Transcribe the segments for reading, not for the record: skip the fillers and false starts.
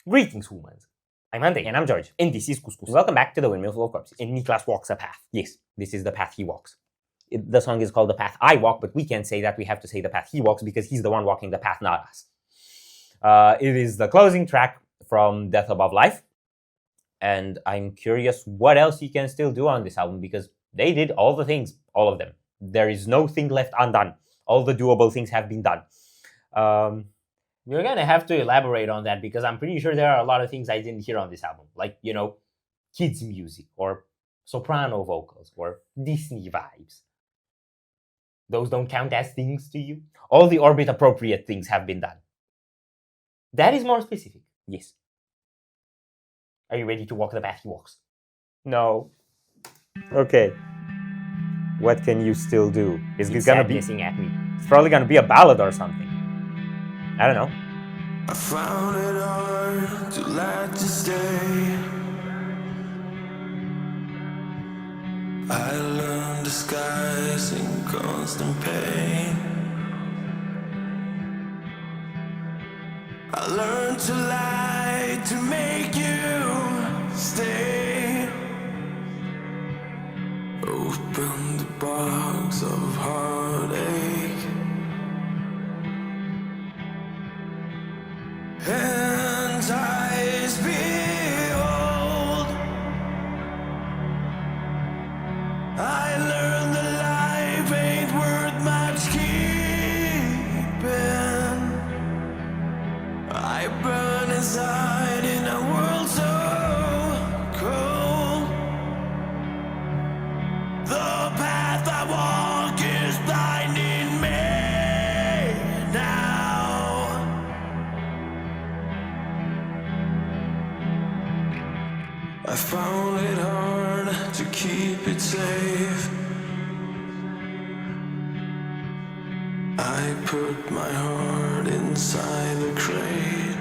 Greetings, humans. I'm Andy. And I'm George. And this is Couscous. Welcome back to the Windmill full of corpses. And Niklas walks a path. Yes, this is the path he walks. The song is called The Path I Walk, but we can't say that. We have to say the path he walks because he's the one walking the path, not us. It is the closing track from Death Above Life. And I'm curious what else he can still do on this album because they did all the things, all of them. There is no thing left undone. All the doable things have been done. You're going to have to elaborate on that because I'm pretty sure there are a lot of things I didn't hear on this album. Like, kids music or soprano vocals or Disney vibes. Those don't count as things to you? All the orbit appropriate things have been done. That is more specific. Yes. Are you ready to walk the path he walks? No. Okay. What can you still do? Is it gonna be guessing at me? It's probably gonna be a ballad or something. I don't know. I found it hard to let you stay. I learned disguising constant pain. I learned to lie to make you stay. Open the box of heartache. And eyes behold, I learned that life ain't worth much keeping. I burn inside in a world so cold. The path I walk is blinding me now. I found it hard to keep it safe. I put my heart inside the crate.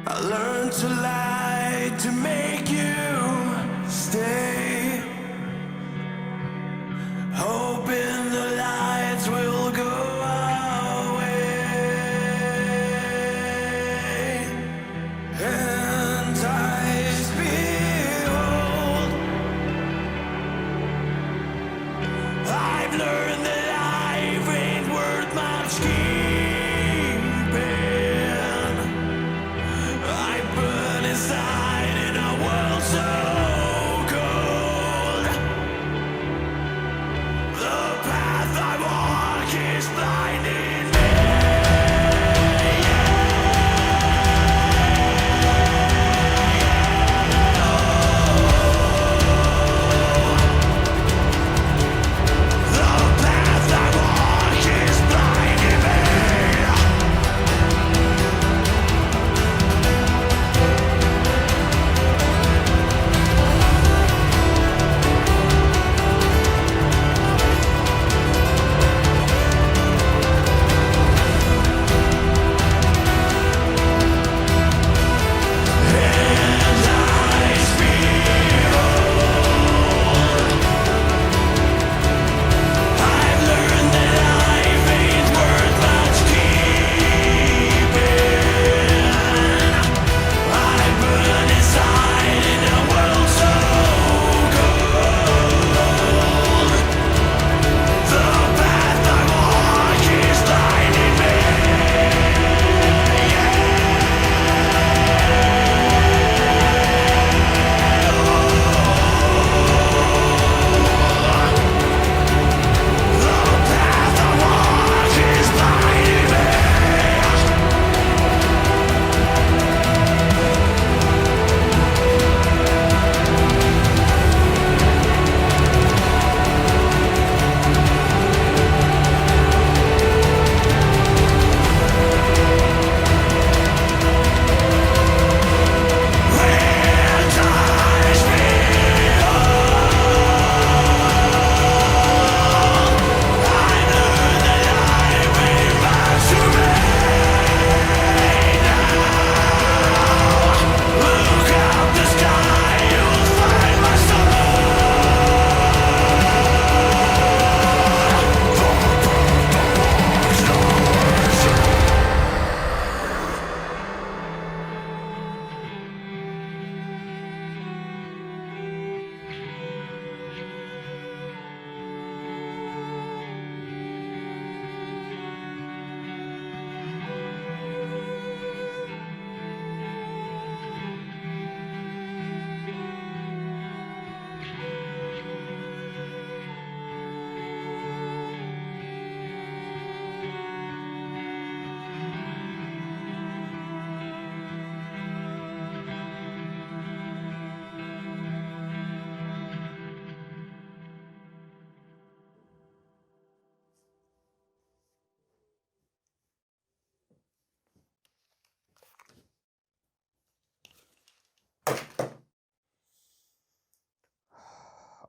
I learned to lie to make you stay. Hoping the lights will go away. And eyes behold, I've learned that life ain't worth much keeping. I burn inside.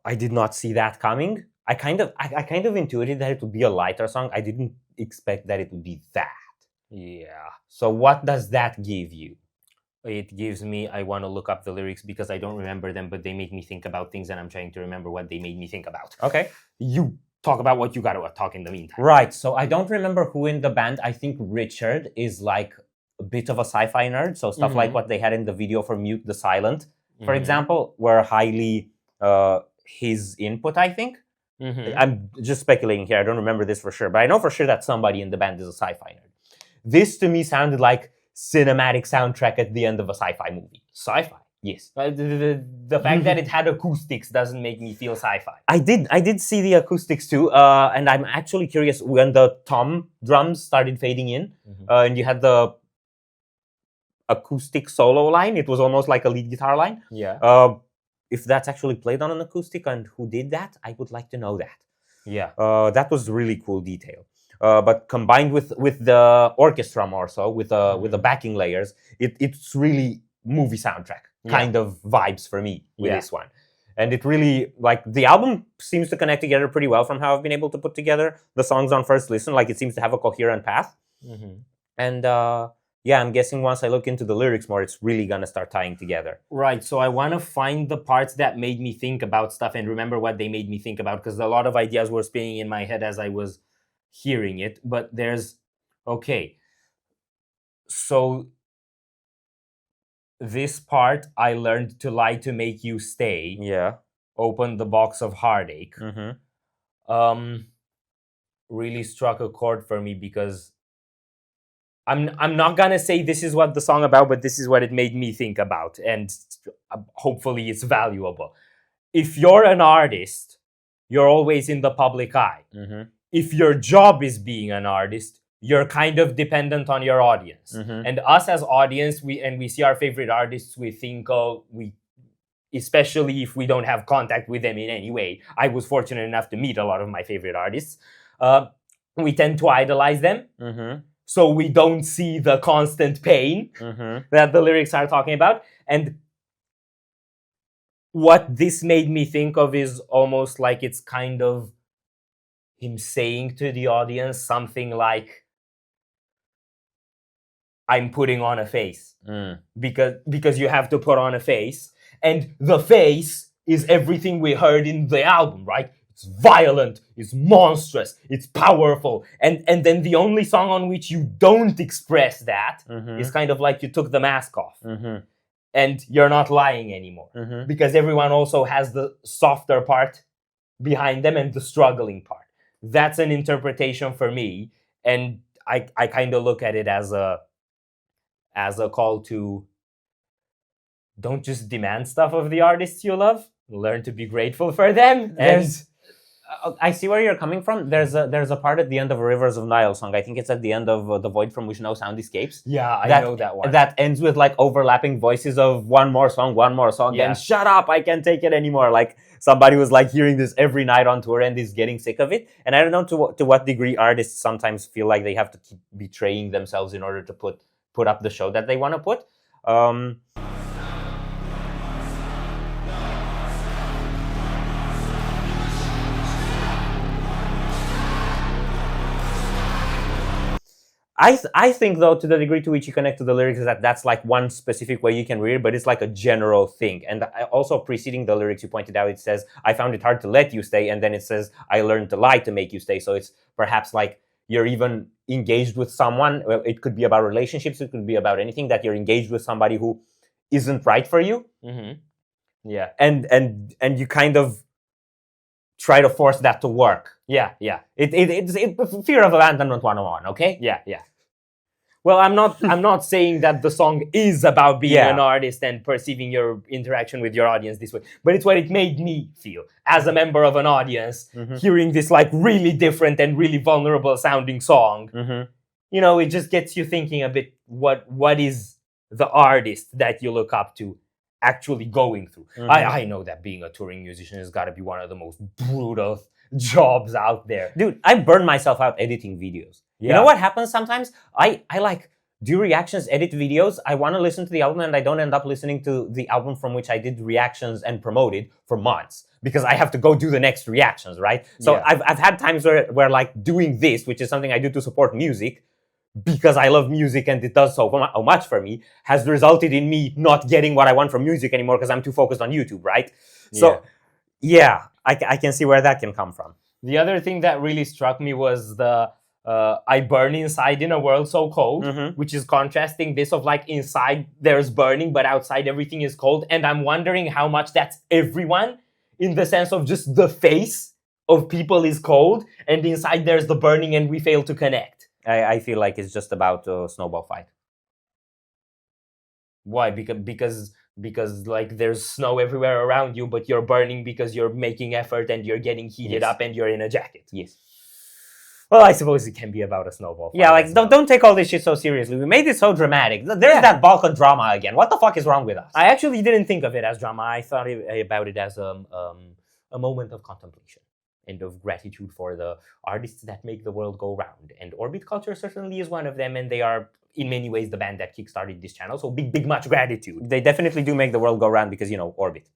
I did not see that coming. I kind of intuited that it would be a lighter song. I didn't expect that it would be that. Yeah. So what does that give you? It gives me, I want to look up the lyrics because I don't remember them, but they make me think about things and I'm trying to remember what they made me think about. Okay. You talk about what you got to talk in the meantime. Right. So I don't remember who in the band. I think Richard is like a bit of a sci-fi nerd. So stuff like what they had in the video for Mute the Silent, for example, were highly his input, I think. I'm just speculating here. I don't remember this for sure, but I know for sure that somebody in the band is a sci-fi nerd. This to me sounded like cinematic soundtrack at the end of a sci-fi movie. Sci-fi? Yes. The fact that it had acoustics doesn't make me feel sci-fi. I did see the acoustics too, and I'm actually curious when the tom drums started fading in, and you had the acoustic solo line. It was almost like a lead guitar line. Yeah. If that's actually played on an acoustic and who did that, I would like to know that. Yeah. That was really cool detail. But combined with the orchestra more so, with the backing layers, it's really movie soundtrack kind of vibes for me with this one. And it really, like, the album seems to connect together pretty well from how I've been able to put together the songs on first listen. Like, it seems to have a coherent path. And yeah, I'm guessing once I look into the lyrics more, it's really gonna start tying together. Right, so I want to find the parts that made me think about stuff and remember what they made me think about, because a lot of ideas were spinning in my head as I was hearing it. But there's, okay, so this part, I learned to lie to make you stay. Yeah. Open the box of heartache. Really struck a chord for me because I'm not gonna say this is what the song about, but this is what it made me think about, and hopefully it's valuable. If you're an artist, you're always in the public eye. If your job is being an artist, you're kind of dependent on your audience. And us as audience, we see our favorite artists, we think, especially if we don't have contact with them in any way. I was fortunate enough to meet a lot of my favorite artists. We tend to idolize them. So we don't see the constant pain that the lyrics are talking about. And what this made me think of is almost like it's kind of him saying to the audience something like, I'm putting on a face. Because you have to put on a face. And the face is everything we heard in the album, right? It's violent, it's monstrous, it's powerful. And then the only song on which you don't express that is kind of like you took the mask off. And you're not lying anymore. Because everyone also has the softer part behind them and the struggling part. That's an interpretation for me. And I kind of look at it as a call to don't just demand stuff of the artists you love. Learn to be grateful for them. I see where you're coming from. There's a part at the end of a Rivers of Nile song. I think it's at the end of The Void from Which No Sound Escapes. Yeah, I know that one. That ends with like overlapping voices of one more song, and shut up, I can't take it anymore. Like somebody was like hearing this every night on tour and is getting sick of it. And I don't know to what degree artists sometimes feel like they have to keep betraying themselves in order to put up the show that they want to put. I think, though, to the degree to which you connect to the lyrics, is that's like one specific way you can read it, but it's like a general thing. And also preceding the lyrics, you pointed out, it says, I found it hard to let you stay. And then it says, I learned to lie to make you stay. So it's perhaps like you're even engaged with someone. Well, it could be about relationships. It could be about anything, that you're engaged with somebody who isn't right for you. Yeah. And you kind of try to force that to work. Yeah. It's fear of abandonment 101, okay? Yeah. Well, I'm not saying that the song is about being an artist and perceiving your interaction with your audience this way, but it's what it made me feel as a member of an audience, hearing this like really different and really vulnerable sounding song. You know, it just gets you thinking a bit, what is the artist that you look up to actually going through? I know that being a touring musician has got to be one of the most brutal jobs out there. Dude, I burn myself out editing videos. You know what happens sometimes? I like do reactions edit videos? I want to listen to the album and I don't end up listening to the album from which I did reactions and promoted for months because I have to go do the next reactions, right? So Yeah. I've had times where like doing this, which is something I do to support music, because I love music and it does so much for me, has resulted in me not getting what I want from music anymore because I'm too focused on YouTube, right? So yeah, I can see where that can come from. The other thing that really struck me was the I burn inside in a world so cold, which is contrasting this of like inside there's burning, but outside everything is cold. And I'm wondering how much that's everyone in the sense of just the face of people is cold and inside there's the burning and we fail to connect. I feel like it's just about a snowball fight. Why? Because like there's snow everywhere around you, but you're burning because you're making effort and you're getting heated up and you're in a jacket. Yes. Well, I suppose it can be about a snowball fight. Yeah, like as well. don't take all this shit so seriously. We made it so dramatic. There's that Balkan drama again. What the fuck is wrong with us? I actually didn't think of it as drama. I thought about it as a moment of contemplation and of gratitude for the artists that make the world go round. And Orbit Culture certainly is one of them, and they are in many ways the band that kickstarted this channel. So big much gratitude. They definitely do make the world go round because, Orbit.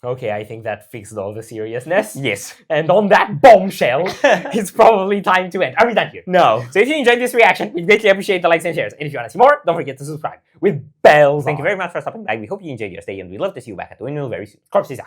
Okay, I think that fixed all the seriousness. Yes. And on that bombshell, it's probably time to end. Are we done here? No. So if you enjoyed this reaction, we'd greatly appreciate the likes and shares. And if you want to see more, don't forget to subscribe with bells Thank on. you very much for stopping by. We hope you enjoyed your stay, and we'd love to see you back at the Windmill very soon. Corpse is out.